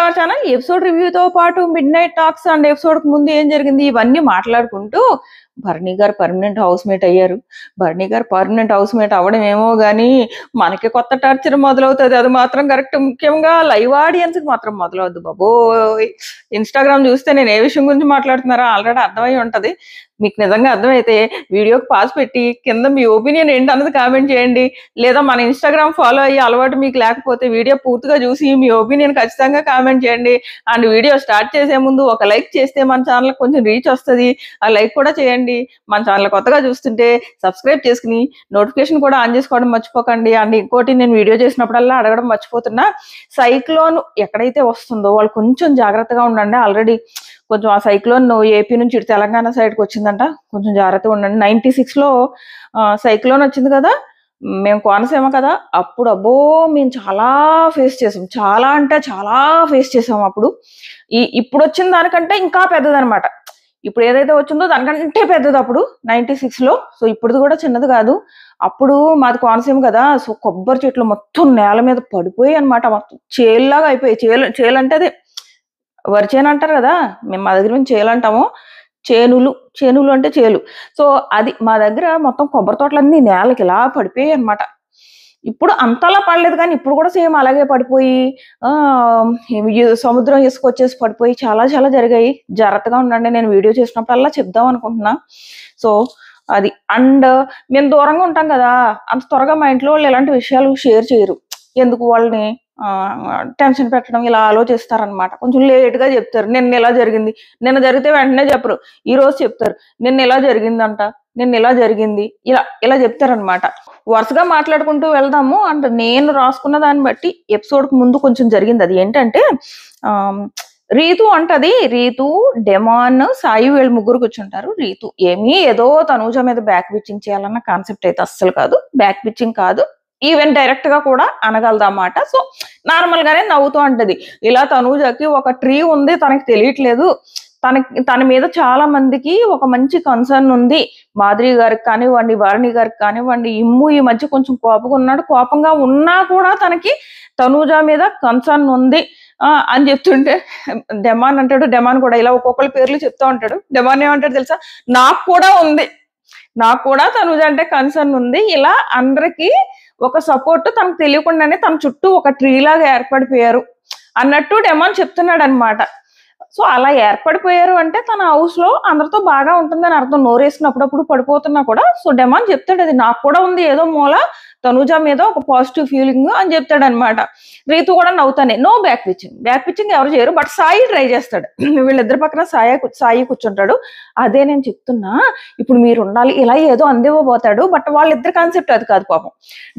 Our channel. Episode రివ్యూతో పాటు mid night talks and ఎపిసోడ్కి ముందు ఏం జరిగింది ఇవన్నీ మాట్లాడుకుంటూ Bharani garu permanent house mate అయ్యారు. Bharani garu permanent house mate అవ్వడం ఏమో కానీ మనకి కొత్త టార్చర్ మొదలవుతుంది. అది మాత్రం కరెక్ట్. ముఖ్యంగా లైవ్ ఆడియన్స్కి మాత్రం మొదలవద్దు బాబోయ్. ఇన్స్టాగ్రామ్ చూస్తే నేను ఏ విషయం గురించి మాట్లాడుతున్నారో ఆల్రెడీ అర్థమై ఉంటుంది. మీకు నిజంగా అర్థమైతే వీడియోకి పాస్ పెట్టి కింద మీ ఒపీనియన్ ఏంటి అన్నది కామెంట్ చేయండి. లేదా మన ఇన్స్టాగ్రామ్ ఫాలో అయ్యే అలవాటు మీకు లేకపోతే వీడియో పూర్తిగా చూసి మీ ఒపీనియన్ ఖచ్చితంగా కామెంట్ చేయండి. అండ్ వీడియో స్టార్ట్ చేసే ముందు ఒక లైక్ చేస్తే మన ఛానల్ కొంచెం రీచ్ వస్తుంది. ఆ లైక్ కూడా చేయండి. మన ఛానల్ కొత్తగా చూస్తుంటే సబ్స్క్రైబ్ చేసుకుని నోటిఫికేషన్ కూడా ఆన్ చేసుకోవడం మర్చిపోకండి. అండ్ ఇంకోటి నేను వీడియో చేసినప్పుడల్లా అడగడం మర్చిపోతున్నా, సైక్లోన్ ఎక్కడైతే వస్తుందో వాళ్ళు కొంచెం జాగ్రత్తగా ఉండండి. ఆల్రెడీ కొంచెం ఆ సైక్లోన్ ఏపీ నుంచి ఇటు తెలంగాణ సైడ్కి వచ్చిందంట, కొంచెం జాగ్రత్తగా ఉండండి. 96లో సైక్లోన్ వచ్చింది కదా, మేము కోనసీమ కదా, అప్పుడు అబ్బో మేము చాలా ఫేస్ చేసాం. చాలా అంటే చాలా ఫేస్ చేసాం. అప్పుడు ఇప్పుడు వచ్చిన దానికంటే ఇంకా పెద్దదనమాట. ఇప్పుడు ఏదైతే వచ్చిందో దానికంటే పెద్దది అప్పుడు 96లో. సో ఇప్పుడుది కూడా చిన్నది కాదు. అప్పుడు మాది కోనసీమ కదా, సో కొబ్బరి చెట్లు మొత్తం నేల మీద పడిపోయి అనమాట. మొత్తం చేలులాగా అయిపోయాయి. చేలు అంటే అదే వరి చేను అంటారు కదా, మేము మా దగ్గర నుంచి చేలు అంటాము. చేనులు అంటే చేలు. సో అది మా దగ్గర మొత్తం కొబ్బరి తోటలన్నీ నేలకి ఇలా పడిపోయాయి అనమాట. ఇప్పుడు అంతలా పడలేదు కానీ ఇప్పుడు కూడా సేమ్ అలాగే పడిపోయి సముద్రం ఇసుకొచ్చేసి పడిపోయి చాలా చాలా జరిగాయి. జాగ్రత్తగా ఉండండి. నేను వీడియో చేసినప్పుడల్లా చెప్దాం అనుకుంటున్నా. సో అది. అండ్ మేము దూరంగా ఉంటాం కదా, అంత త్వరగా మా ఇంట్లో వాళ్ళు ఎలాంటి విషయాలు షేర్ చేయరు. ఎందుకు వాళ్ళని టెన్షన్ పెట్టడం ఇలా ఆలోచిస్తారనమాట. కొంచెం లేట్గా చెప్తారు. నిన్న ఇలా జరిగింది, నిన్న జరిగితే వెంటనే చెప్పరు, ఈ రోజు చెప్తారు నిన్న ఇలా జరిగిందంట, నిన్న ఇలా జరిగింది, ఇలా చెప్తారనమాట. వరుసగా మాట్లాడుకుంటూ వెళ్దాము. అంటే నేను రాసుకున్న దాన్ని బట్టి ఎపిసోడ్కి ముందు కొంచెం జరిగింది. అది ఏంటంటే రీతు అంటది, రీతు, డెమాన్, సాయి వీళ్ళు ముగ్గురు కూర్చుంటారు. రీతు ఏదో తనూజ మీద బ్యాక్ పిచ్చింగ్ చేయాలన్న కాన్సెప్ట్ అయితే అస్సలు కాదు. బ్యాక్ పిచ్చింగ్ కాదు, ఈవెన్ డైరెక్ట్ గా కూడా అనగలదన్నమాట. సో నార్మల్ గానే నవ్వుతూ అంటది, ఇలా తనూజకి ఒక ట్రీ ఉంది, తనకి తెలియట్లేదు, తన మీద చాలా మందికి ఒక మంచి కన్సర్న్ ఉంది. మాధురి గారికి కానివ్వండి, భరణి గారికి కానివ్వండి, ఇమ్ము ఈ మధ్య కొంచెం కోపంగా ఉన్నా కూడా తనకి తనూజ మీద కన్సర్న్ ఉంది అని చెప్తుంటే డెమాన్ అంటాడు. డెమాన్ కూడా ఇలా ఒక్కొక్కరి పేర్లు చెప్తా ఉంటాడు. డెమాన్ ఏమంటాడు తెలుసా, నాకు కూడా తనూజ అంటే కన్సర్న్ ఉంది. ఇలా అందరికి ఒక సపోర్ట్ తనకు తెలియకుండానే తన చుట్టూ ఒక ట్రీ లాగా ఏర్పడిపోయారు అన్నట్టు డెమాన్ చెప్తున్నాడు అనమాట. సో అలా ఏర్పడిపోయారు అంటే తన హౌస్ లో అందరితో బాగా ఉంటుందని అర్థం. నోరేసుకుని అప్పుడప్పుడు పడిపోతున్నా కూడా. సో డెమాన్ చెప్తాడు, అది నాకు కూడా ఉంది ఏదో మూల తనూజ మీద ఒక పాజిటివ్ ఫీలింగ్ అని చెప్తాడు అనమాట. రీతు కూడా నవ్వుతానే, నో బ్యాక్ పిచ్చింగ్ ఎవరు చేయరు, బట్ సాయి ట్రై చేస్తాడు. వీళ్ళిద్దరి పక్కన సాయి కూర్చుంటాడు. అదే నేను చెప్తున్నా, ఇప్పుడు మీరు ఉండాలి ఇలా ఏదో అందివ్వబోతాడు, బట్ వాళ్ళిద్దరి కాన్సెప్ట్ అది కాదు పాపం.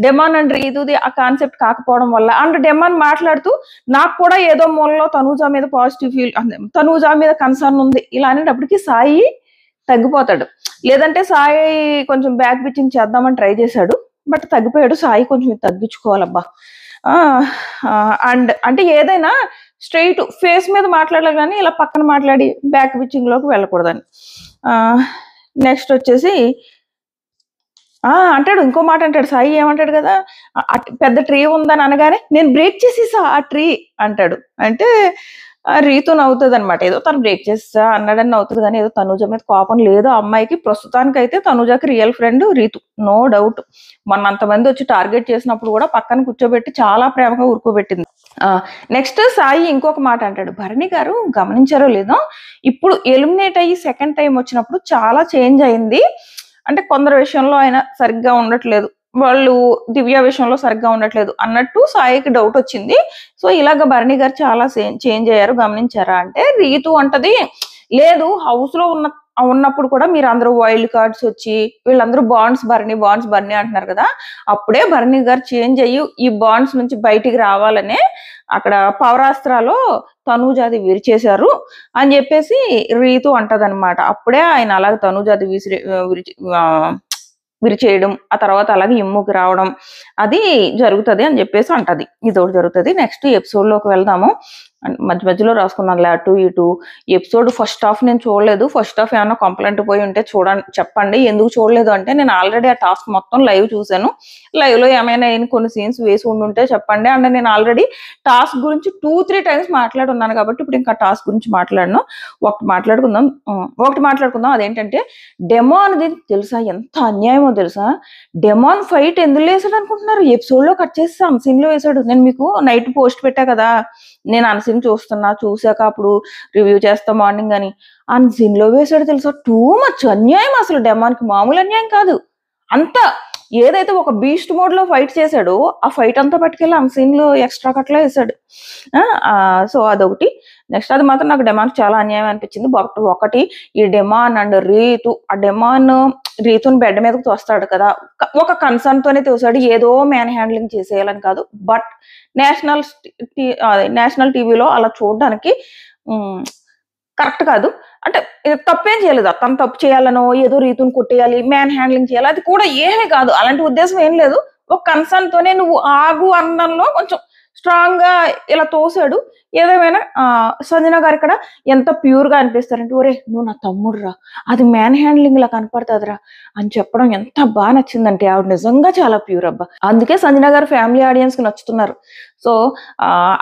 డెమాన్ అండ్ రీతుది ఆ కాన్సెప్ట్ కాకపోవడం వల్ల, అండ్ డెమాన్ మాట్లాడుతూ నాకు కూడా ఏదో మూలలో తనూజ మీద పాజిటివ్ తనూజ మీద కన్సర్న్ ఉంది ఇలా అనేటప్పటికి సాయి తగ్గిపోతాడు. లేదంటే సాయి కొంచెం బ్యాక్ పిచ్చింగ్ చేద్దామని ట్రై చేశాడు, బట్ తగ్గిపోయాడు. సాయి కొంచెం తగ్గించుకోవాలబ్బా. అండ్ అంటే ఏదైనా స్ట్రైట్ ఫేస్ మీద మాట్లాడాలి కానీ ఇలా పక్కన మాట్లాడి బ్యాక్ పిచ్చింగ్ లోకి వెళ్ళకూడదని. నెక్స్ట్ వచ్చేసి అంటాడు, ఇంకో మాట అంటాడు. సాయి ఏమంటాడు కదా, పెద్ద ట్రీ ఉందని అనగానే నేను బ్రేక్ చేసేసా ఆ ట్రీ అంటాడు. అంటే రీతు నవ్వుతుంది అనమాట. ఏదో తను బ్రేక్ చేస్తా అన్నాడని నవ్వుతుంది కానీ ఏదో తనూజ మీద కోపం లేదు ఆ అమ్మాయికి. ప్రస్తుతానికైతే తనూజకి real friend Ritu, no doubt. మొన్న అంతమంది వచ్చి టార్గెట్ చేసినప్పుడు కూడా పక్కన కూర్చోబెట్టి చాలా ప్రేమగా ఊరుకోబెట్టింది. నెక్స్ట్ సాయి ఇంకొక మాట అంటాడు, భరణి గారు గమనించారో లేదో, ఇప్పుడు ఎలిమినేట్ అయ్యి సెకండ్ టైం వచ్చినప్పుడు చాలా చేంజ్ అయింది. అంటే కొందరు విషయంలో ఆయన సరిగ్గా ఉండట్లేదు, వాళ్ళు దివ్య విషయంలో సరిగ్గా ఉండట్లేదు అన్నట్టు సాయికి డౌట్ వచ్చింది. సో ఇలాగ భరణి గారు చాలా చేంజ్ అయ్యారు గమనించారా అంటే, రీతు అంటది లేదు, హౌస్ లో ఉన్నప్పుడు కూడా మీరు అందరూ వైల్డ్ కార్డ్స్ వచ్చి వీళ్ళందరూ బాండ్స్ భరణి అంటున్నారు కదా, అప్పుడే భరణి గారు చేంజ్ అయ్యి ఈ బాండ్స్ నుంచి బయటికి రావాలనే అక్కడ పవరాస్త్రాలో తనూజాది విరిచేశారు అని చెప్పేసి రీతు అంటదనమాట. అప్పుడే ఆయన అలాగే తనూజాది విరిచేయడం, ఆ తర్వాత అలాగే ఇమ్ముకి రావడం అది జరుగుతుంది అని చెప్పేసి అంటది. ఇదొకటి జరుగుతుంది. నెక్స్ట్ ఎపిసోడ్ లోకి వెళ్దాము. మధ్య మధ్యలో రాసుకున్నాను అటు ఇటు. ఎపిసోడ్ ఫస్ట్ హాఫ్ నేను చూడలేదు. ఫస్ట్ హాఫ్ ఏమైనా కంప్లైంట్ పోయి ఉంటే చెప్పండి. ఎందుకు చూడలేదు అంటే నేను ఆల్రెడీ ఆ టాస్క్ మొత్తం లైవ్ చూశాను. లైవ్ లో ఏమైనా కొన్ని సీన్స్ వేసి ఉండుంటే చెప్పండి. అండ్ నేను ఆల్రెడీ టాస్క్ గురించి 2-3 టైమ్స్ మాట్లాడున్నాను కాబట్టి ఇప్పుడు ఇంకా టాస్క్ గురించి మాట్లాడను. ఒకటి మాట్లాడుకుందాం. అదేంటంటే డెమో అనేది తెలుసా ఎంత అన్యాయమో తెలుసా? డెమాన్ ఫైట్ ఎందులో వేసాడు అనుకుంటున్నారు? ఎపిసోడ్ లో కట్ చేసి అన్సీన్ లో వేసాడు. నేను మీకు నైట్ పోస్ట్ పెట్టా కదా, నేను అన్సీన్ చూసాక అప్పుడు రివ్యూ చేస్తా మార్నింగ్ అని. అన్సీన్ లో వేసాడు తెలుసా? టూ మచ్ అన్యాయం అసలు. డెమాన్ కి మామూలు అన్యాయం కాదు. అంతా ఏదైతే ఒక బీస్ట్ మోడ్ లో ఫైట్ చేశాడో ఆ ఫైట్ అంతా పట్టుకెళ్ళి అన్సీన్ లో ఎక్స్ట్రా కట్ లో వేసాడు. సో అదొకటి. నెక్స్ట్ అది మాత్రం నాకు డెమాన్ చాలా అన్యాయం అనిపించింది. ఒకటి ఈ డెమాన్ అండ్ రీతు, ఆ డెమాన్ రీతుని బెడ్ మీదకి తోస్తాడు కదా, ఒక కన్సర్న్ తోనే తోసాడు. ఏదో మ్యాన్ హ్యాండ్లింగ్ చేసేయాలని కాదు. బట్ నేషనల్ టీవీలో అలా చూడడానికి కరెక్ట్ కాదు. అంటే తప్పేం చేయలేదు. తను తప్పు చేయాలనో ఏదో రీతుని కొట్టేయాలి, మ్యాన్ హ్యాండ్లింగ్ చేయాలి, అది కూడా ఏమీ కాదు. అలాంటి ఉద్దేశం ఏం లేదు. ఒక కన్సర్న్ తోనే నువ్వు ఆగు అన్నంలో కొంచెం స్ట్రాంగ్ గా ఇలా తోసాడు. ఏదేమైనా సంజన గారు ఇక్కడ ఎంత ప్యూర్ గా అనిపిస్తారంటే, ఒరే నువ్వు నా తమ్ముడు రా, అది మ్యాన్ హ్యాండ్లింగ్ లా కనపడుతుందిరా అని చెప్పడం ఎంత బాగా నచ్చిందంటే, ఆవిడ నిజంగా చాలా ప్యూర్ అబ్బా. అందుకే సంజన గారు ఫ్యామిలీ ఆడియన్స్ కి నచ్చుతున్నారు. సో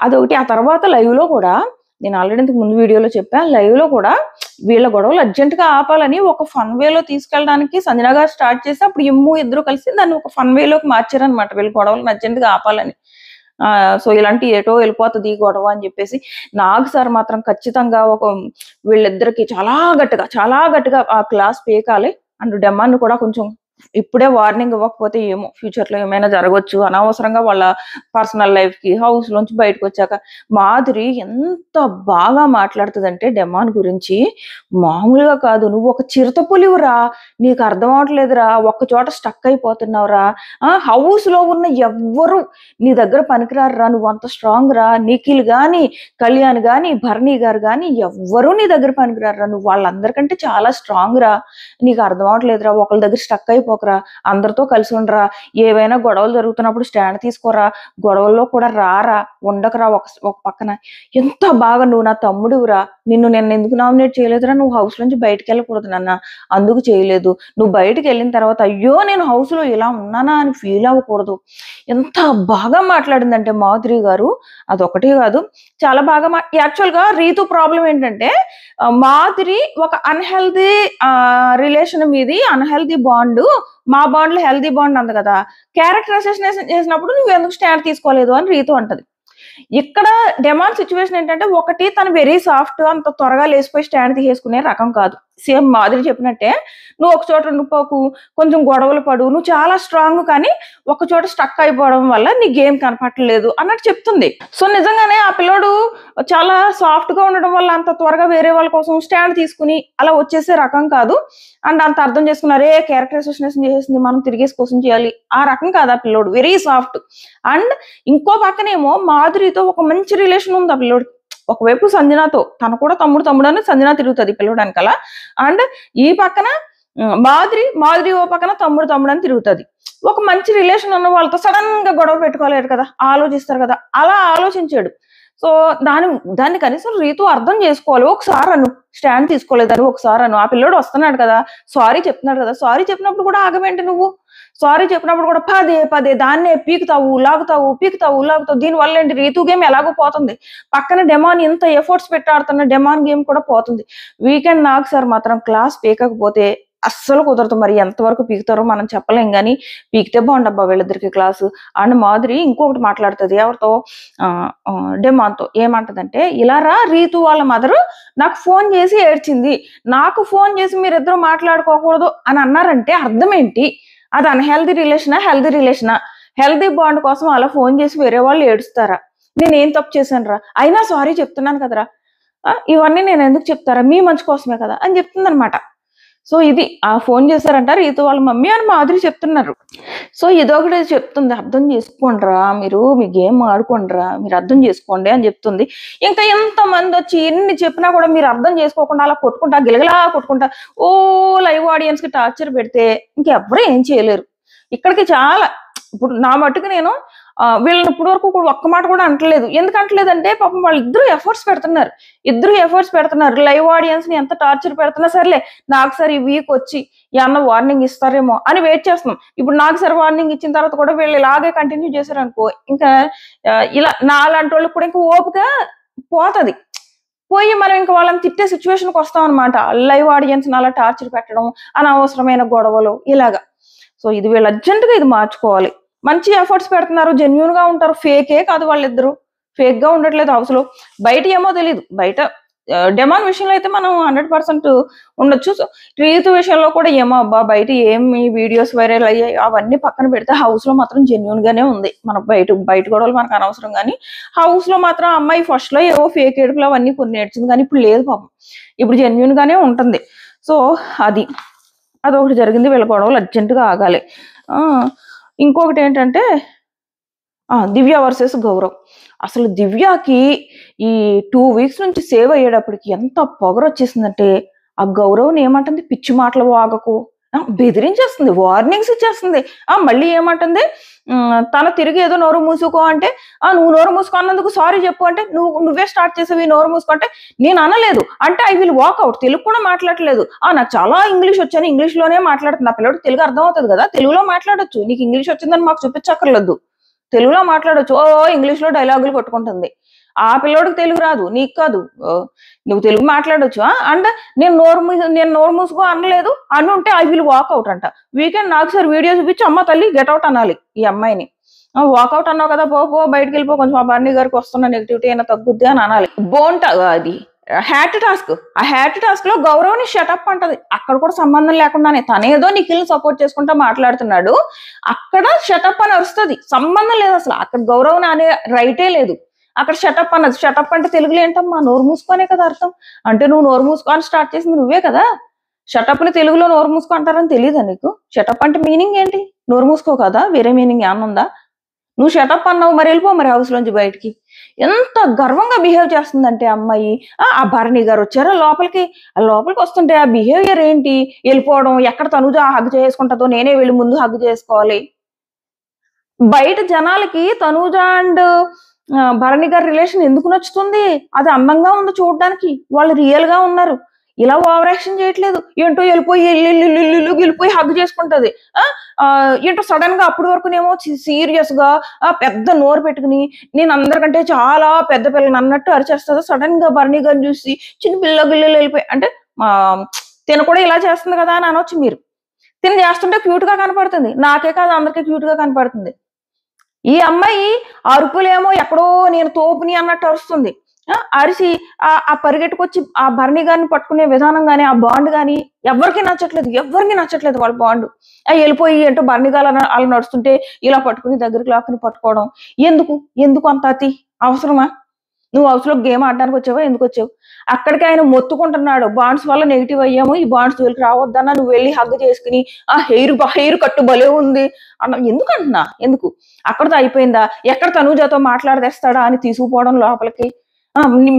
అదొకటి. ఆ తర్వాత లైవ్ లో కూడా నేను ఆల్రెడీ ఇంతకు ముందు వీడియోలో చెప్పాను, లైవ్ లో కూడా వీళ్ళ గొడవలు అర్జెంట్ గా ఆపాలని ఒక ఫన్ వేలో తీసుకెళ్ళడానికి సంజన గారు స్టార్ట్ చేసి అప్పుడు ఇద్దరు కలిసి దాన్ని ఒక ఫన్ వేలోకి మార్చారనమాట. వీళ్ళ గొడవలను అర్జెంట్ గా ఆపాలని. సో ఇలాంటి ఏటో వెళ్ళిపోతుంది ఈ గొడవ అని చెప్పేసి నాగ్ సార్ మాత్రం ఖచ్చితంగా వీళ్ళిద్దరికి చాలా గట్టిగా ఆ క్లాస్ పీకాలి. అండ్ డెమాన్ కూడా కొంచెం ఇప్పుడే వార్నింగ్ ఇవ్వకపోతే ఏమో ఫ్యూచర్ లో ఏమైనా జరగవచ్చు. అనవసరంగా వాళ్ళ పర్సనల్ లైఫ్ కి హౌస్ లోంచి బయటకు వచ్చాక మాధురి ఎంత బాగా మాట్లాడుతుందంటే డెమాన్ గురించి మామూలుగా కాదు. నువ్వు ఒక చిరుతపులివురా, నీకు అర్థం అవట్లేదురా, ఒక్క చోట స్టక్ అయిపోతున్నావురా, హౌస్ లో ఉన్న ఎవ్వరు నీ దగ్గర పనికిరారురా, నువ్వు అంత స్ట్రాంగ్ రా, నిఖిల్ గాని కళ్యాణ్ గాని భరణి గారు గాని ఎవ్వరూ నీ దగ్గర పనికిరారురా, నువ్వు వాళ్ళందరికంటే చాలా స్ట్రాంగ్ రా, నీకు అర్థం అవట్లేదురా, ఒకళ్ళ దగ్గర స్టక్ అయిపోకరా, అందరితో కలిసి ఉండరా, ఏవైనా గొడవలు జరుగుతున్నప్పుడు స్టాండ్ తీసుకోరా, గొడవల్లో కూడా రారా, ఉండకరా ఒక పక్కన. ఎంత బాగా నువ్వు నా తమ్ముడురా, నిన్ను నేను ఎందుకు నామినేట్ చేయలేదురా, నువ్వు హౌస్ నుంచి బయటకు వెళ్ళకూడదు నాన్న, అందుకు చేయలేదు, నువ్వు బయటకు వెళ్ళిన తర్వాత అయ్యో నేను హౌస్ లో ఇలా ఉన్నానా అని ఫీల్ అవ్వకూడదు. ఎంత బాగా మాట్లాడిందంటే మాధురి గారు. అదొకటి కాదు, చాలా బాగా యాక్చువల్ గా రీతు ప్రాబ్లం ఏంటంటే మాధురి ఒక అన్హెల్దీ రిలేషన్ మీది అన్హెల్దీ బాండ్, మా బాండ్ లో హెల్దీ బాండ్ అంది కదా, క్యారెక్టర్ అసోసియేషన్ చేసినప్పుడు నువ్వు ఎందుకు స్టాండ్ తీసుకోలేదు అని రీతు అంటది. ఇక్కడ డెమాన్ సిచ్యువేషన్ ఏంటంటే ఒకటి తను వెరీ సాఫ్ట్, అంత త్వరగా లేచిపోయి స్టాండ్ తీసేసుకునే రకం కాదు. సేమ్ మాధురి చెప్పినట్టే నువ్వు ఒక చోట ఉండిపోకు, కొంచెం గొడవలు పడు, నువ్వు చాలా స్ట్రాంగ్ కానీ ఒక చోట స్టక్ అయిపోవడం వల్ల నీ గేమ్ కనపట్టలేదు అన్నట్టు చెప్తుంది. సో నిజంగానే ఆ పిల్లోడు చాలా సాఫ్ట్ గా ఉండడం వల్ల అంత త్వరగా వేరే వాళ్ళ కోసం స్టాండ్ తీసుకుని అలా వచ్చేసే రకం కాదు. అండ్ అంత అర్థం చేసుకున్నారే క్యారెక్టర్ అసోసియేషన్ చేసేసింది మనం తిరిగేసి కోసం చేయాలి ఆ రకం కాదు ఆ పిల్లోడు, వెరీ సాఫ్ట్. అండ్ ఇంకో పక్కనేమో మాధురితో ఒక మంచి రిలేషన్ ఉంది ఆ పిల్లోడికి. ఒకవైపు సంజనాతో, తను కూడా తమ్ముడు అని సంజన తిరుగుతుంది పిల్లడు వెనకాల. అండ్ ఈ పక్కన మాధురి ఓ పక్కన తమ్ముడు అని తిరుగుతుంది. ఒక మంచి రిలేషన్ ఉన్న వాళ్ళతో సడన్ గా గొడవ పెట్టుకోలేరు కదా, ఆలోచిస్తారు కదా, అలా ఆలోచించాడు. సో దాన్ని కనీసం రీతు అర్థం చేసుకోవాలి. ఒకసారి అను స్టాండ్ తీసుకోలేదని, ఒకసారి అను. ఆ పిల్లోడు వస్తున్నాడు కదా, సారీ చెప్తున్నాడు కదా, సారీ చెప్పినప్పుడు కూడా ఆగమేంటి నువ్వు? సారీ చెప్పినప్పుడు కూడా పదే దాన్నే పీకుతావు లాగుతావు. దీనివల్ల ఏంటి, రీతు గేమ్ ఎలాగో పోతుంది. పక్కన డెమాన్ ఎంత ఎఫర్ట్స్ పెట్టి ఆడుతున్న డెమాన్ గేమ్ కూడా పోతుంది. వీకెండ్ నాగ్ సార్ మాత్రం క్లాస్ పీకకపోతే అస్సలు కుదరదు. మరి ఎంతవరకు పీకుతారో మనం చెప్పలేం, కానీ పీకితే బాగుండబ్బా వీళ్ళిద్దరికి క్లాసు. అండ్ మాధురి ఇంకొకటి మాట్లాడుతుంది ఎవరితో, డెమాన్తో. ఏమంటదంటే, ఇలా రా రీతు వాళ్ళ మదరు నాకు ఫోన్ చేసి ఏడ్చింది, నాకు ఫోన్ చేసి మీరిద్దరు మాట్లాడుకోకూడదు అని అన్నారంటే అర్థం ఏంటి? అది అన్హెల్దీ రిలేషనా హెల్దీ రిలేషనా? హెల్దీ బాండ్ కోసం అలా ఫోన్ చేసి వేరే వాళ్ళు ఏడుస్తారా? నేనేం తప్పు చేశాను రా, అయినా సారీ చెప్తున్నాను కదరా, ఇవన్నీ నేను ఎందుకు చెప్తారా, మీ మంచి కోసమే కదా అని చెప్తుంది అనమాట. సో ఇది ఆ ఫోన్ చేశారంట రీతు వాళ్ళ మమ్మీ అని మాధురి చెప్తున్నారు. సో ఇదొకటి చెప్తుంది, అర్థం చేసుకోండిరా, మీరు మీ గేమ్ ఆడుకోండిరా, మీరు అర్థం చేసుకోండి అని చెప్తుంది. ఇంకా ఎంతమంది వచ్చి ఎన్ని చెప్పినా కూడా మీరు అర్థం చేసుకోకుండా అలా గిలగలా కొట్టుకుంటా లైవ్ ఆడియన్స్ కి టార్చర్ పెడితే ఇంకెవ్వరూ ఏం చేయలేరు. ఇక్కడికి చాలా ఇప్పుడు నా మట్టుకు నేను వీళ్ళని ఇప్పటి వరకు కూడా ఒక్క మాట కూడా అంటలేదు. ఎందుకు అంటలేదంటే పాపం వాళ్ళిద్దరూ ఎఫర్ట్స్ పెడుతున్నారు. లైవ్ ఆడియన్స్ ని ఎంత టార్చర్ పెడుతున్నా సర్లే నాకు సార్ ఈ వీక్ వచ్చి ఏమన్నా వార్నింగ్ ఇస్తారేమో అని వెయిట్ చేస్తున్నాం. ఇప్పుడు నాకు సార్ వార్నింగ్ ఇచ్చిన తర్వాత కూడా వీళ్ళు ఇలాగే కంటిన్యూ చేశారనుకో ఇంకా ఇలా నాలాంటి వాళ్ళకి కూడా ఇంకా ఓపిక పోతది. పోయి మనం ఇంకా వాళ్ళని తిట్టే సిచ్యువేషన్కి వస్తాం అనమాట. లైవ్ ఆడియన్స్ అలా టార్చర్ పెట్టడం, అనవసరమైన గొడవలు ఇలాగా. సో ఇది వీళ్ళు అర్జెంట్ గా ఇది మార్చుకోవాలి. మంచి ఎఫర్ట్స్ పెడుతున్నారు, జెన్యున్ గా ఉంటారు, ఫేకే కాదు వాళ్ళిద్దరు, ఫేక్ గా ఉండట్లేదు హౌస్ లో. బయట ఏమో తెలియదు, బయట డెమాన్ విషయంలో అయితే మనం 100% ఉండొచ్చు. సో రీతు విషయంలో కూడా ఏమో అబ్బా బయట ఏమి వీడియోస్ వైరల్ అయ్యాయి అవన్నీ పక్కన పెడితే హౌస్ లో మాత్రం జెన్యున్ గానే ఉంది. మనకు బయట గొడవలు మనకు అనవసరం, కానీ హౌస్ లో మాత్రం అమ్మాయి ఫస్ట్ లో ఏవో ఫేక్ ఏడుపులు అవన్నీ కొన్ని నేర్చింది, కానీ ఇప్పుడు లేదు పాపం, ఇప్పుడు జెన్యున్ గానే ఉంటుంది. సో అదొకటి జరిగింది. వీళ్ళ గొడవలు అర్జెంటుగా ఆగాలి. ఇంకొకటి ఏంటంటే దివ్య వర్సెస్ గౌరవ్. అసలు దివ్యకి ఈ 2 weeks నుంచి సేవ్ అయ్యేటప్పటికి ఎంత పొగరు వచ్చేసిందంటే ఆ గౌరవ్ని ఏమంటుంది, పిచ్చి మాటలు వాగకు, బెదిరించేస్తుంది, వార్నింగ్స్ ఇచ్చేస్తుంది. మళ్ళీ ఏమంటుంది, తన తిరిగి ఏదో నోరు మూసుకో అంటే నువ్వు నోరు మూసుకో అన్నందుకు సారీ చెప్పు అంటే నువ్వే స్టార్ట్ చేసేవి నోరు మూసుకో అంటే నేను అనలేదు అంటే ఐ విల్ వాక్అవుట్. తెలుగు కూడా మాట్లాడలేదు. నాకు చాలా ఇంగ్లీష్ వచ్చాను, ఇంగ్లీష్ లోనే మాట్లాడుతుంది. ఆ పిల్లడు తెలుగు అర్థం అవుతుంది కదా, తెలుగులో మాట్లాడొచ్చు. నీకు ఇంగ్లీష్ వచ్చిందని మాకు చూపించక్కర్లేదు, తెలుగులో మాట్లాడొచ్చు. ఇంగ్లీష్ లో డైలాగులు కొట్టుకుంటుంది. ఆ పిల్లోడికి తెలుగు రాదు, నీకు కాదు, నువ్వు తెలుగు మాట్లాడొచ్చు. అండ్ నేను నోరు మూసుకో అనలేదు, అని ఉంటే ఐ విల్ వాక్అవుట్ అంట. వీకెండ్ నాకు సార్ వీడియో చూపించి అమ్మ తల్లి గెట్అవుట్ అనాలి ఈ అమ్మాయిని. వాకౌట్ అన్నావు కదా, పో బయటకు వెళ్ళిపో, కొంచెం ఆ బర్నీ గారికి వస్తున్న నెగిటివిటీ అయినా తగ్గుద్ది అని అనాలి. అది హ్యాట్ టాస్క్. ఆ హ్యాట్ టాస్క్ లో గౌరవ్ని షటప్ అంటది. అక్కడ కూడా సంబంధం లేకుండానే తనేదో నిఖిల్ని సపోర్ట్ చేసుకుంటా మాట్లాడుతున్నాడు, అక్కడ షటప్ అని అరుస్తుంది. సంబంధం లేదు అసలు, అక్కడ గౌరవ్ని అనే రైటే లేదు, అక్కడ షటప్ అన్నది. షటప్ అంటే తెలుగులో ఏంటమ్మా, నోరు మూసుకోనే కదా అర్థం. అంటే నువ్వు నోరు మూసుకోని స్టార్ట్ చేసింది నువ్వే కదా. షటప్ ని తెలుగులో నోరు మూసుకో అంటారని తెలియదా నీకు? షటప్ అంటే మీనింగ్ ఏంటి? నోరు మూసుకో కదా, వేరే మీనింగ్ ఏమన్నా ఉందా? నువ్వు షటప్ అన్నావు, మరి వెళ్ళిపో మరి హౌస్ లోంచి బయటికి. ఎంత గర్వంగా బిహేవ్ చేస్తుందంటే అమ్మాయి. ఆ భరణి గారు వచ్చారా లోపలికి వస్తుంటే ఆ బిహేవియర్ ఏంటి, వెళ్ళిపోవడం, ఎక్కడ తనుజ హగ్ చేసుకుంటుందో నేనే వెళ్ళి ముందు హగ్ చేసుకోవాలి. బయట జనాలకి తనుజ అండ్ భరణి గారి రిలేషన్ ఎందుకు నచ్చుతుంది? అది అందంగా ఉంది చూడడానికి, వాళ్ళు రియల్ గా ఉన్నారు. ఇలా ఓవర్ యాక్షన్ చేయట్లేదు. ఏంటో వెళ్ళిపోయి హగ్ చేసుకుంటది. ఏంటో సడన్ గా అప్పటి వరకునేమో సీరియస్ గా పెద్ద నోరు పెట్టుకుని నేను అందరికంటే చాలా పెద్ద పిల్లని అన్నట్టు అరిచేస్తుంది. సడన్ గా భరణి గారిని చూసి చిన్న గిల్లలు వెళ్ళిపోయి అంటే తిన కూడా ఇలా చేస్తుంది కదా అని అనొచ్చు మీరు. తిని చేస్తుంటే క్యూట్ గా కనపడుతుంది, నాకే కాదు అందరికీ క్యూట్ గా కనపడుతుంది. ఈ అమ్మాయి అరుపులేమో ఎక్కడో నేను తోపుని అన్నట్టు అరుస్తుంది. అరిసి ఆ పరిగెట్టుకొచ్చి ఆ భరణి గారిని పట్టుకునే విధానం గాని, ఆ బాండ్ గాని ఎవరికి నచ్చట్లేదు వాళ్ళ బాండ్. వెళ్ళిపోయి ఏంటో భరణి గారు అలా నడుస్తుంటే ఇలా పట్టుకుని దగ్గరికి లాక్కుని పట్టుకోవడం. ఎందుకు అంత అతి అవసరమా? నువ్వు హౌస్ లో గేమ్ ఆడడానికి వచ్చావా, ఎందుకు వచ్చావు? అక్కడికి ఆయన మొత్తుకుంటున్నాడు, బాండ్స్ వల్ల నెగిటివ్ అయ్యాము, ఈ బాండ్స్ జోలికి రావద్దన్నా, నువ్వు వెళ్ళి హగ్ చేసుకుని ఆ హెయిర్ కట్టు భలే ఉంది అన్న. ఎందుకు అక్కడితో అయిపోయిందా? ఎక్కడ తనూజతో మాట్లాడదేస్తాడా అని తీసుకుపోవడం లోపలికి.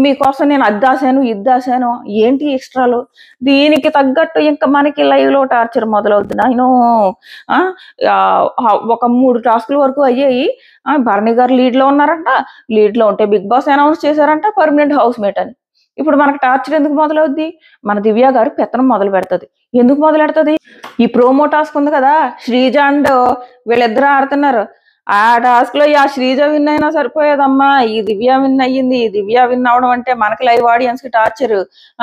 మీకోసం నేను అద్దాశాను ఇద్దాశాను ఏంటి ఎక్స్ట్రాలు? దీనికి తగ్గట్టు ఇంకా మనకి లైవ్ లో టార్చర్ మొదలవుతుంది. నేను ఒక 3 టాస్క్ల వరకు అయ్యాయి. భరణి గారు లీడ్ లో ఉన్నారంట, లీడ్ లో ఉంటే బిగ్ బాస్ అనౌన్స్ చేశారంట పర్మనెంట్ హౌస్ మేట్ అని. ఇప్పుడు మనకు టార్చర్ ఎందుకు మొదలవుద్ది? మన దివ్య గారు పెత్తనం మొదలు పెడుతుంది. ఎందుకు మొదలు పెడుతుంది? ఈ ప్రోమో టాస్క్ ఉంది కదా, శ్రీజ అండ్ వీళ్ళిద్దరు ఆడుతున్నారు. ఆ టాస్క్ లో ఆ శ్రీజ విన్ అయినా సరిపోయేదమ్మా, ఈ దివ్య విన్ అయ్యింది. దివ్య విన్ అవడం అంటే మనకి లైవ్ ఆడియన్స్ కి టార్చర్.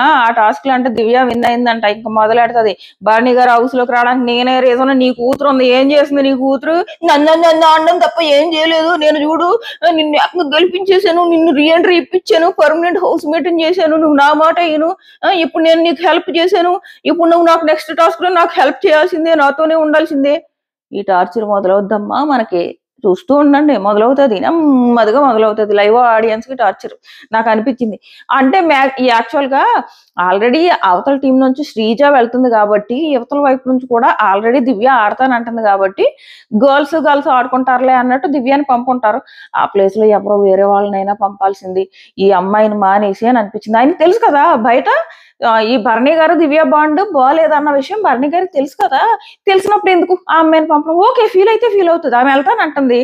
ఆ టాస్క్ లో అంటే దివ్య విన్ అయిందంట, ఇంకా మొదలెడుతుంది. భరణి గారు హౌస్ లోకి రావడానికి నేనే రీజన్, నీ కూతురు ఉంది, ఏం చేసింది నీ కూతురు? నన్ను ఆడడం తప్ప ఏం చేయలేదు. నేను చూడు నిన్ను గెలిపించేశాను, నిన్ను రీఎంట్రీ ఇప్పించాను, పర్మనెంట్ హౌస్ మేట్ చేశాను, నువ్వు నా మాట అయ్యాను. ఇప్పుడు నేను నీకు హెల్ప్ చేశాను, ఇప్పుడు నువ్వు నాకు నెక్స్ట్ టాస్క్ లో నాకు హెల్ప్ చేయాల్సిందే, నాతోనే ఉండాల్సిందే. ఈ టార్చర్ మొదలవుద్దమ్మా మనకి. చూస్తూ ఉండండి, మొదలవుతుంది, నెమ్మదిగా మొదలవుతుంది లైవ్ ఆడియన్స్ కి టార్చర్. నాకు అనిపించింది అంటే యాక్చువల్ గా ఆల్రెడీ అవతల టీం నుంచి శ్రీజ వెళ్తుంది కాబట్టి, యువతల వైపు నుంచి కూడా ఆల్రెడీ దివ్య ఆడతానంటుంది కాబట్టి గర్ల్స్ ఆడుకుంటారులే అన్నట్టు దివ్యాని పంపుంటారు. ఆ ప్లేస్ లో ఎవరో వేరే వాళ్ళనైనా పంపాల్సింది, ఈ అమ్మాయిని మానేసి అని అనిపించింది. ఆయనకి తెలుసు కదా బయట ఈ భరణి గారు దివ్య బాండ్ బాగాలేదన్న విషయం భరణి గారికి తెలుసు కదా. తెలిసినప్పుడు ఎందుకు ఆ అమ్మాయిని పంపడం? ఓకే, ఫీల్ అయితే ఫీల్ అవుతుంది, ఆమె వెళ్తానంటుంది.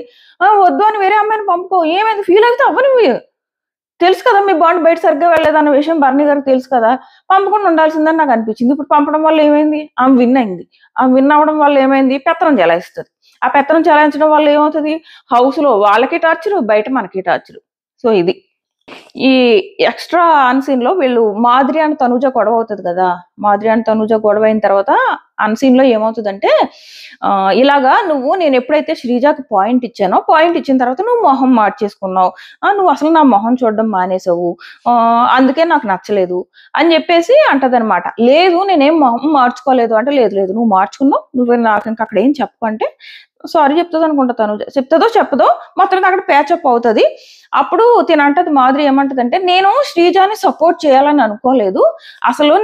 వద్దు అని వేరే అమ్మాయిని పంపుకో, ఏమైంది ఫీల్ అయితే అవ్వను. తెలుసు కదా మీ బాండ్ బయట సరిగ్గా వెళ్ళలేదన్న విషయం భరణి గారికి తెలుసు కదా, పంపకుండా ఉండాల్సిందని నాకు అనిపించింది. ఇప్పుడు పంపడం వల్ల ఏమైంది, ఆమె విన్ అయింది. ఆమె విన్ అవ్వడం వల్ల ఏమైంది, పెత్తనం చెలాయిస్తుంది. ఆ పెత్తనం చెలాయించడం వల్ల ఏమవుతుంది, హౌస్ లో వాళ్ళకి టార్చరు, బయట మనకి టార్చరు. సో ఇది ఈ ఎక్స్ట్రా అన్సీన్ లో వీళ్ళు మాధురి అండ్ తనుజ గొడవ అవుతుంది కదా, మాధురి అండ్ తనుజ గొడవ అయిన తర్వాత అన్సీన్ లో ఏమవుతుందంటే ఇలాగా నేను ఎప్పుడైతే శ్రీజాకి పాయింట్ ఇచ్చానో, పాయింట్ ఇచ్చిన తర్వాత నువ్వు మొహం మార్చేసుకున్నావు, నువ్వు అసలు నా మొహం చూడడం మానేసావు, అందుకే నాకు నచ్చలేదు అని చెప్పేసి అంటదనమాట. లేదు నేనేం మొహం మార్చుకోలేదు అంటే, లేదు లేదు నువ్వు మార్చుకున్నావు, నువ్వు నాకు ఇంకా అక్కడ ఏం చెప్పు అంటే సారీ చెప్తుంది అనుకుంటా తనుజ, చెప్తుందో చెప్పదో మొత్తం అక్కడ ప్యాచప్ అవుతుంది. అప్పుడు తినంటది మాధురి ఏమంటదంటే, నేను శ్రీజాని సపోర్ట్ చేయాలని అనుకోలేదు, అసలు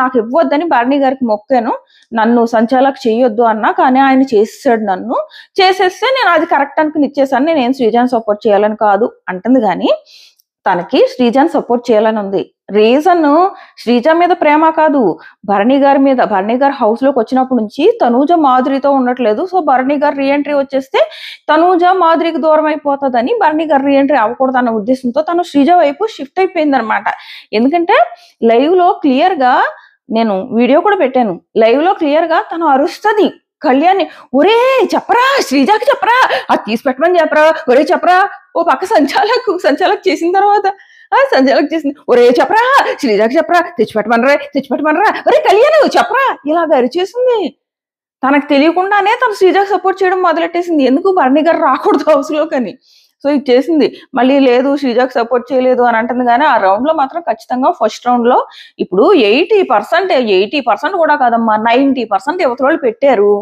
నాకు ఇవ్వద్దని భరణి గారికి మొక్కాను, నన్ను సంచాలక్ చేయొద్దు అన్నా, కానీ ఆయన చేసేసాడు, నన్ను చేసేస్తే నేను అది కరెక్ట్ అనుకుని ఇచ్చేసాను, నేనేం శ్రీజాని సపోర్ట్ చేయాలని కాదు అంటుంది. కానీ తనకి శ్రీజాని సపోర్ట్ చేయాలని ఉంది. రీజన్ శ్రీజ మీద ప్రేమ కాదు, భరణి గారి మీద. భరణి గారు హౌస్ లోకి వచ్చినప్పటి నుంచి తనూజ మాధురితో ఉండట్లేదు. సో భరణి గారు రీఎంట్రీ వచ్చేస్తే తనూజ మాధురికి దూరం అయిపోతుందని భరణి గారు రీఎంట్రీ అవ్వకూడదు అన్న ఉద్దేశంతో తను శ్రీజ వైపు షిఫ్ట్ అయిపోయింది అనమాట. ఎందుకంటే లైవ్ లో క్లియర్ గా, నేను వీడియో కూడా పెట్టాను, లైవ్ లో క్లియర్ గా తను అరుస్తుంది కళ్యాణి, ఒరే చెప్పరా శ్రీజాకి చెప్పరా, అది తీసి పెట్టమని చెప్పరా, ఒరే చెప్పరా. ఓ పక్క సంచాలక్ చేసిన తర్వాత సంచాలక్ చేసింది, ఒరే చెప్పరా శ్రీజాకి చెప్పరా, తెచ్చిపెట్టమనరా, ఒరే కళ్యాణ్ చెప్పరా, ఇలాగ అరిచేసింది. తనకు తెలియకుండానే తను శ్రీజాకి సపోర్ట్ చేయడం మొదలెట్టేసింది. ఎందుకు, భరణి గారు రాకూడదు హౌస్ లో కానీ. సో ఇది చేసింది. మళ్ళీ లేదు శ్రీజాకి సపోర్ట్ చేయలేదు అని అంటుంది. కానీ ఆ రౌండ్ లో మాత్రం ఖచ్చితంగా ఫస్ట్ రౌండ్ లో ఇప్పుడు 80% కూడా కాదమ్మా, 90% యువతలు పెట్టారు.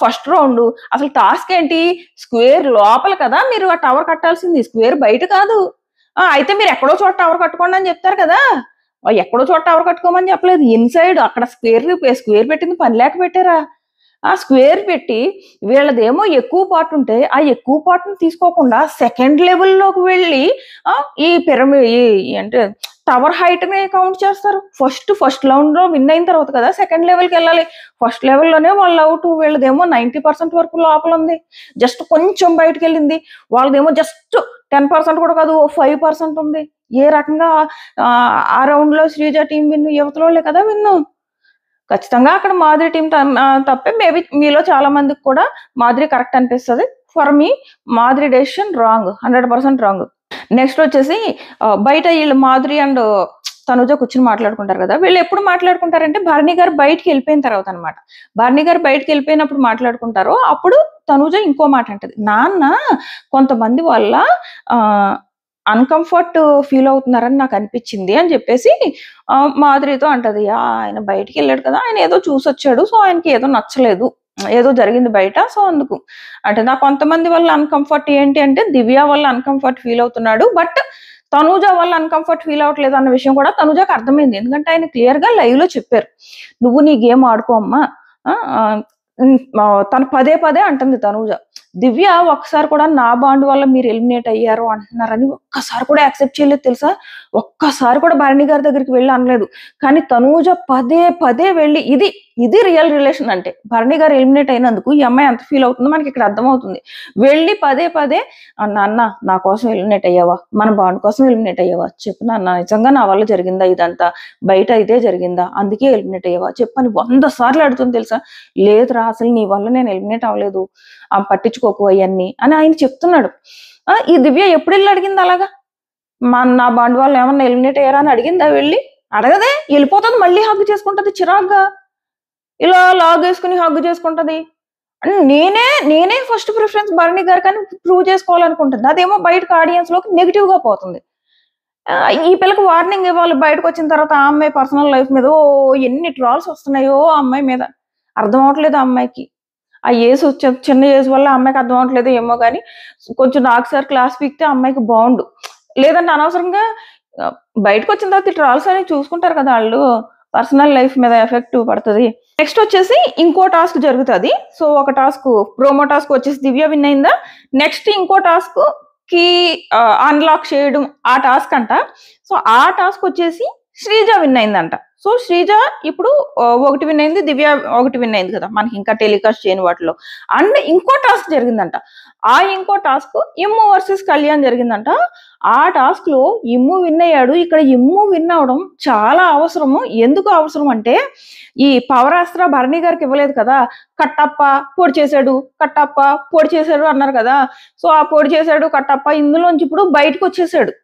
ఫస్ట్ రౌండ్ అసలు టాస్క్ ఏంటి, స్క్వేర్ లోపల కదా మీరు ఆ టవర్ కట్టాల్సింది, స్క్వేర్ బయట కాదు. అయితే మీరు ఎక్కడో చోట టవర్ కట్టుకోండి అని చెప్తారు కదా, ఎక్కడో చోట టవర్ కట్టుకోమని చెప్పలేదు, ఇన్సైడ్ అక్కడ స్క్వేర్ పెట్టింది పని లేక పెట్టారా. ఆ స్క్వేర్ పెట్టి వీళ్ళదేమో ఎక్కువ పార్ట్ ఉంటే ఆ ఎక్కువ పార్ట్ ని తీసుకోకుండా సెకండ్ లెవెల్లోకి వెళ్ళి ఈ అంటే టవర్ హైట్ ని కౌంట్ చేస్తారు. ఫస్ట్ రౌండ్ లో విన్ అయిన తర్వాత కదా సెకండ్ లెవెల్కి వెళ్ళాలి. ఫస్ట్ లెవెల్లోనే వాళ్ళు అవుట్, వీళ్ళదేమో 90% వరకు లోపల ఉంది, జస్ట్ కొంచెం బయటకు వెళ్ళింది. వాళ్ళదేమో జస్ట్ 10% కూడా కాదు, 5% ఉంది. ఏ రకంగా ఆ రౌండ్ లో శ్రీజ టీం విన్ను, యువతలోళ్ళే కదా విన్ను. ఖచ్చితంగా అక్కడ మాధురి టీం తప్పే. మేబీ మీలో చాలా మందికి కూడా మాధురి కరెక్ట్ అనిపిస్తుంది. For me Madhuri decision wrong, 100% wrong. Next వచ్చేసి బయట వీళ్ళు మాధురి అండ్ తనుజ కూర్చుని మాట్లాడుకుంటారు కదా. వీళ్ళు ఎప్పుడు మాట్లాడుకుంటారంటే భరణి గారు బయటికి వెళ్ళిపోయిన తర్వాత అనమాట. భరణి గారు బయటికి వెళ్ళిపోయినప్పుడు మాట్లాడుకుంటారు. అప్పుడు తనుజ ఇంకో మాట అంటది, నాన్న కొంతమంది వల్ల అన్కంఫర్ట్ ఫీల్ అవుతున్నారని నాకు అనిపించింది అని చెప్పేసి మాధురితో అంటది. ఆయన బయటికి వెళ్ళాడు కదా, ఆయన ఏదో చూసొచ్చాడు, సో ఆయనకి ఏదో నచ్చలేదు, ఏదో జరిగింది బయట, సో అందుకు అంటే నాకు కొంతమంది వల్ల అన్కంఫర్ట్ ఏంటి అంటే దివ్య వల్ల అన్కంఫర్ట్ ఫీల్ అవుతున్నాడు, బట్ తనూజ వల్ల అన్కంఫర్ట్ ఫీల్ అవ్వట్లేదు అన్న విషయం కూడా తనూజకి అర్థమైంది. ఎందుకంటే ఆయన క్లియర్ గా లైవ్ లో చెప్పారు, నువ్వు నీ గేమ్ ఆడుకో అమ్మా. తను పదే అంటుంది తనూజ, దివ్య ఒక్కసారి కూడా నా బాండ్ వల్ల మీరు ఎలిమినేట్ అయ్యారు అంటున్నారని ఒక్కసారి కూడా యాక్సెప్ట్ చేయలేదు తెలుసా, ఒక్కసారి కూడా భరణి గారి దగ్గరికి వెళ్ళి అనలేదు. కానీ తనూజ పదే వెళ్ళి ఇది రియల్ రిలేషన్ అంటే. భరణి గారు ఎలిమినేట్ అయినందుకు ఈ అమ్మాయి ఎంత ఫీల్ అవుతుందో మనకి ఇక్కడ అర్థమవుతుంది. వెళ్ళి పదే నాన్న నా కోసం ఎలిమినేట్ అయ్యావా, మన బాండ్ కోసం ఎలిమినేట్ అయ్యావా చెప్పు నాన్న, నిజంగా నా వల్ల జరిగిందా ఇదంతా, బయట ఇదే జరిగిందా అందుకే ఎలిమినేట్ అయ్యావా చెప్పని 100 సార్లు అడుగుతుంది తెలుసా. లేదురా అసలు నీ వల్ల నేను ఎలిమినేట్ అవ్వలేదు, పట్టించుకోకు అవన్నీ అని ఆయన చెప్తున్నాడు. ఈ దివ్య ఎప్పుడు వెళ్ళి అడిగింది అలాగా, నా బాండ్ వాళ్ళు ఏమన్నా ఎలిమినేట్ అయ్యారా అని అడిగిందా, వెళ్ళి అడగదే, వెళ్ళిపోతుంది, మళ్ళీ హగ్గు చేసుకుంటది చిరాగ్గా, ఇలా లాగ్ వేసుకుని హగ్గు చేసుకుంటది. నేనే ఫస్ట్ ప్రిఫరెన్స్ భరణి గారు కానీ ప్రూవ్ చేసుకోవాలనుకుంటుంది, అదేమో బయటకు ఆడియన్స్ లోకి నెగిటివ్ గా పోతుంది. ఈ పిల్లకి వార్నింగ్ ఇవ్వాలి బయటకు వచ్చిన తర్వాత. ఆ అమ్మాయి పర్సనల్ లైఫ్ మీద ఎన్ని ట్రాల్స్ వస్తున్నాయో ఆ అమ్మాయి మీద, అర్థం అవట్లేదు ఆ అమ్మాయికి. ఆ ఏజ్ చిన్న ఏజ్ వల్ల అమ్మాయికి అర్థం అవట్లేదు ఏమో కానీ, కొంచెం నాకు సార్ క్లాస్ పీక్తే అమ్మాయికి బాగుండు, లేదంటే అనవసరంగా బయటకు వచ్చిన తర్వాత ట్రాల్స్ అని చూసుకుంటారు కదా వాళ్ళు, పర్సనల్ లైఫ్ మీద ఎఫెక్ట్ పడుతుంది. నెక్స్ట్ వచ్చేసి ఇంకో టాస్క్ జరుగుతుంది. సో ఒక టాస్క్ ప్రోమో టాస్క్ వచ్చేసి దివ్య విన్ అయిందా, నెక్స్ట్ ఇంకో టాస్క్ కి అన్లాక్ చేయడం ఆ టాస్క్ అంట. సో ఆ టాస్క్ వచ్చేసి శ్రీజ విన్ అయిందంట. సో శ్రీజ ఇప్పుడు ఒకటి విన్ అయింది, దివ్య ఒకటి విన్ అయింది కదా మనకి ఇంకా టెలికాస్ట్ చేయని వాటిలో. అండ్ ఇంకో టాస్క్ జరిగిందంట. ఆ ఇంకో టాస్క్ ఇమ్ము వర్సెస్ కళ్యాణ్ జరిగిందంట. ఆ టాస్క్ లో ఇమ్ము విన్ అయ్యాడు. ఇక్కడ ఇమ్ము విన్ అవడం చాలా అవసరము. ఎందుకు అవసరం అంటే ఈ పవరాస్త్ర భరణి గారికి ఇవ్వలేదు కదా, కట్టప్ప పొడి చేశాడు, కట్టప్ప పొడి చేశాడు అన్నారు కదా. సో ఆ పొడి చేశాడు కట్టప్ప ఇందులోంచి ఇప్పుడు బయటకు వచ్చేసాడు,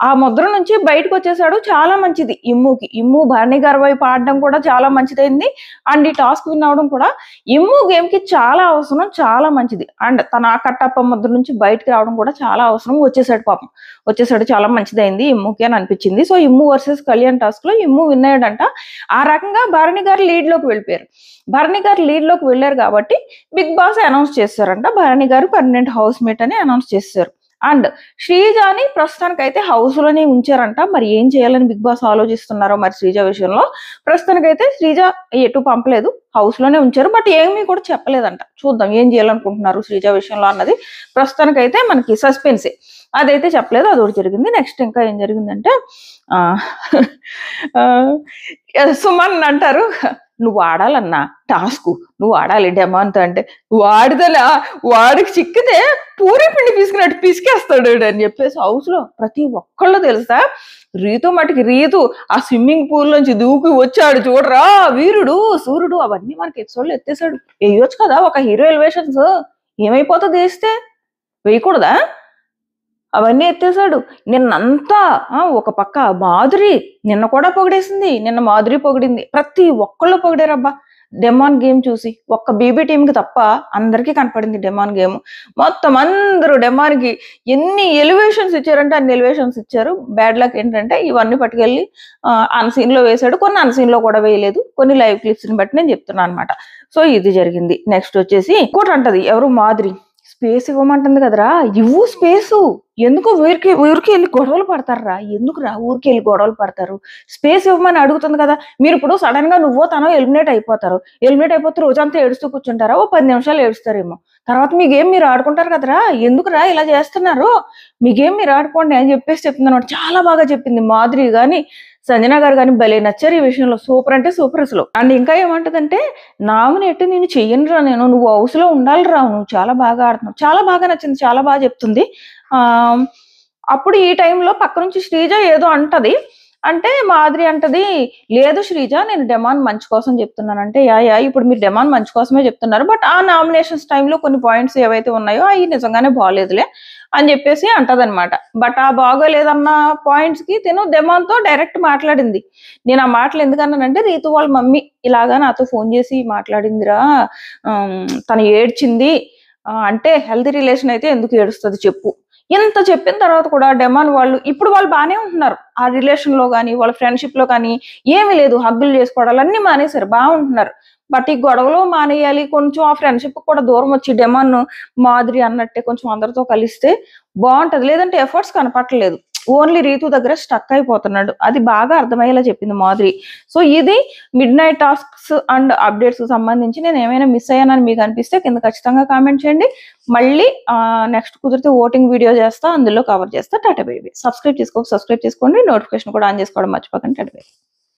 ఆ ముద్ర నుంచి బయటకు వచ్చేసాడు. చాలా మంచిది ఇమ్ముకి. ఇమ్ము భరణి గారి వైపు ఆడడం కూడా చాలా మంచిదైంది. అండ్ ఈ టాస్క్ విన్ అవడం కూడా ఇమ్ము గేమ్ కి చాలా అవసరం, చాలా మంచిది. అండ్ తన ఆ కట్టప్ప ముద్ర నుంచి బయటకు రావడం కూడా చాలా అవసరం. వచ్చేసాడు పాపం, వచ్చేసాడు. చాలా మంచిదైంది ఇమ్ముకి అని అనిపించింది. సో ఇమ్ము వర్సెస్ కళ్యాణ్ టాస్క్ లో ఇమ్ము విన్ అయ్యాడంట. ఆ రకంగా భరణి గారు లీడ్ లోకి వెళ్ళిపోయారు. భరణి గారు లీడ్ లోకి వెళ్ళారు కాబట్టి బిగ్ బాస్ అనౌన్స్ చేశారంట. Bharani garu permanent house mate అని అనౌన్స్ చేశారు. అండ్ శ్రీజాని ప్రస్తుతానికైతే హౌస్ లోనే ఉంచారంట. మరి ఏం చేయాలని బిగ్ బాస్ ఆలోచిస్తున్నారో మరి శ్రీజ విషయంలో. ప్రస్తుతానికైతే శ్రీజ ఎటు పంపలేదు, హౌస్ లోనే ఉంచారు. బట్ ఏమీ కూడా చెప్పలేదంట. చూద్దాం ఏం చేయాలనుకుంటున్నారు శ్రీజ విషయంలో అన్నది ప్రస్తుతానికైతే మనకి సస్పెన్సే. అదైతే చెప్పలేదు, అదొకటి జరిగింది. నెక్స్ట్ ఇంకా ఏం జరిగిందంటే సుమన్ అంటారు, నువ్వు ఆడాలన్నా టాస్క్, నువ్వు ఆడాలి డెమాన్తో అంటే, వాడిదలా వాడికి చిక్కితే పూరి పిండి పిసికినట్టు పిసికేస్తాడు అని చెప్పేసి హౌస్ లో ప్రతి ఒక్కళ్ళు తెలుసా. రీతు మటుకి రీతు ఆ స్విమ్మింగ్ పూల్ నుంచి దూకి వచ్చాడు చూడరా వీరుడు సూర్యుడు, అవన్నీ మనకి ఎపిసోడ్లు ఎత్తేసాడు. వేయొచ్చు కదా ఒక హీరో ఎలివేషన్స్, ఏమైపోతుంది వేస్తే, వేయకూడదా? అవన్నీ ఎత్తేసాడు. నిన్నంతా ఒక పక్క మాధురి నిన్న కూడా పొగిడేసింది, నిన్న మాధురి పొగిడింది, ప్రతి ఒక్కళ్ళు పొగిడారబ్బా డెమాన్ గేమ్ చూసి. ఒక్క బీబీ టీంకి తప్ప అందరికీ కనపడింది డెమాన్ గేమ్. మొత్తం అందరూ డెమాన్కి ఎన్ని ఎలివేషన్స్ ఇచ్చారంటే అన్ని ఎలివేషన్స్ ఇచ్చారు. బ్యాడ్ లక్ ఏంటంటే ఇవన్నీ పట్టుకెళ్ళి అన్సీన్ లో వేసాడు, కొన్ని అన్సీన్ లో కూడా వేయలేదు, కొన్ని లైవ్ క్లిప్స్ ని బట్టి నేను చెప్తున్నాను అనమాట. సో ఇది జరిగింది. నెక్స్ట్ వచ్చేసి ఇంకోటి అంటది ఎవరు, మాధురి స్పేస్ ఇవ్వమంటుంది కదరా, ఇవ్వు స్పేసు. ఎందుకు ఊరికి ఊరికి వెళ్ళి గొడవలు పడతారా, ఎందుకురా ఊరికి వెళ్ళి గొడవలు పడతారు, స్పేస్ ఇవ్వమని అడుగుతుంది కదా. మీరు ఇప్పుడు సడన్ గా నువ్వో తనో ఎలిమినేట్ అయిపోతారు, ఎలిమినేట్ అయిపోతే రోజంతా ఏడుస్తూ కూర్చుంటారా, ఓ 10 నిమిషాలు ఏడుస్తారేమో, తర్వాత మీ గేమ్ మీరు ఆడుకుంటారు కదరా, ఎందుకురా ఇలా చేస్తున్నారు, మీ గేమ్ మీరు ఆడుకోండి అని చెప్పేసి చెప్తుంది అనమాట. చాలా బాగా చెప్పింది మాధురి గాని సంజన గారు కానీ, భలే నచ్చారు ఈ విషయంలో. సూపర్ అంటే సూపర్ అసలు. అండ్ ఇంకా ఏమంటదంటే, నామినేట్ నేను చెయ్యనురా, నేను నువ్వు హౌస్ లో ఉండాలిరా, నువ్వు చాలా బాగా ఆడుతున్నావు. చాలా బాగా నచ్చింది, చాలా బాగా చెప్తుంది. అప్పుడు ఈ టైంలో పక్క నుంచి శ్రీజ ఏదో అంటది. అంటే మాధురి అంటది, లేదు శ్రీజ నేను డెమాన్ మంచి కోసం చెప్తున్నానంటే, యా ఇప్పుడు మీరు డెమాన్ మంచి కోసమే చెప్తున్నారు, బట్ ఆ నామినేషన్స్ టైంలో కొన్ని పాయింట్స్ ఏవైతే ఉన్నాయో అవి నిజంగానే బాగోలేదులే అని చెప్పేసి అంటదనమాట. బట్ ఆ బాగోలేదన్న పాయింట్స్ కి తను డెమాన్ తో డైరెక్ట్ మాట్లాడింది. నేను ఆ మాటలు ఎందుకన్నానంటే, రీతు వాళ్ళ మమ్మీ ఇలాగా నాతో ఫోన్ చేసి మాట్లాడిందిరా, తను ఏడ్చింది అంటే హెల్తీ రిలేషన్ అయితే ఎందుకు ఏడుస్తుంది చెప్పు. ఇంత చెప్పిన తర్వాత కూడా డెమాన్ వాళ్ళు ఇప్పుడు వాళ్ళు బాగానే ఉంటున్నారు. ఆ రిలేషన్ లో కానీ వాళ్ళ ఫ్రెండ్షిప్ లో కానీ ఏమీ లేదు, హగ్గులు చేసుకోవడాలు అన్ని మానేశారు, బాగుంటున్నారు. బట్ ఈ గొడవలు మానేయాలి, కొంచెం ఆ ఫ్రెండ్షిప్ కూడా దూరం వచ్చి డెమాన్ మాధురి అన్నట్టే కొంచెం అందరితో కలిస్తే బాగుంటది. లేదంటే ఎఫర్ట్స్ కనపట్టలేదు, ఓన్లీ రీతు దగ్గర స్టక్ అయిపోతున్నాడు. అది బాగా అర్థమయ్యేలా చెప్పింది మాధురి. సో ఇది mid night tasks and updates సంబంధించి నేను ఏమైనా మిస్ అయ్యానని మీకు అనిపిస్తే కింద ఖచ్చితంగా కామెంట్ చేయండి. మళ్ళీ నెక్స్ట్ కుదిరితే ఓటింగ్ వీడియో చేస్తా, అందులో కవర్ చేస్తా. టాటా బేబీ. సబ్స్క్రైబ్ చేసుకోండి, నోటిఫికేషన్ కూడా ఆన్ చేసుకోవడం మర్చిపోకండి. టాటా బేబీ.